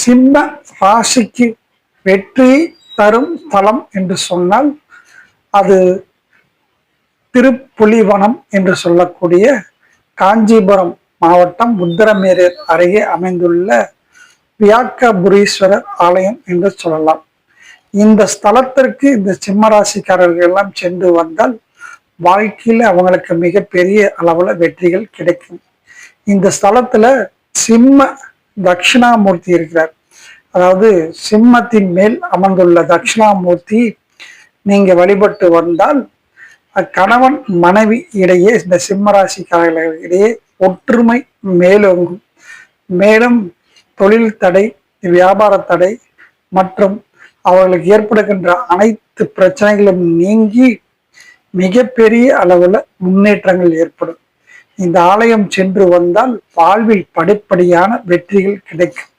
சிம்ம ராசிக்கு வெற்றி தரும் தலம் என்று சொன்னால் அது திருப்புலிவனம் என்று சொல்லக்கூடிய காஞ்சிபுரம் மாவட்டம் உத்தரமேரூர் அருகே அமைந்துள்ள வியாக்கபுரீஸ்வரர் ஆலயம் என்று சொல்லலாம். இந்த ஸ்தலத்திற்கு இந்த சிம்மராசிக்காரர்கள் எல்லாம் சென்று வந்தால் வாழ்க்கையில அவங்களுக்கு மிகப்பெரிய அளவுல வெற்றிகள் கிடைக்கும். இந்த ஸ்தலத்துல சிம்ம தட்சிணாமூர்த்தி இருக்கிறார். அதாவது சிம்மத்தின் மேல் அமர்ந்துள்ள தட்சிணாமூர்த்தி நீங்க வழிபட்டு வந்தால் கணவன் மனைவி இடையே, இந்த சிம்மராசிக்காரர்கள் இடையே ஒற்றுமை மேலோங்கும். மேலும் தொழில் தடை, வியாபார தடை மற்றும் அவர்களுக்கு ஏற்படுகின்ற அனைத்து பிரச்சனைகளும் நீங்கி மிகப்பெரிய அளவுல முன்னேற்றங்கள் ஏற்படும். இந்த ஆலயம் சென்று வந்தால் வாழ்வில் படிப்படியான வெற்றிகள் கிடைக்கும்.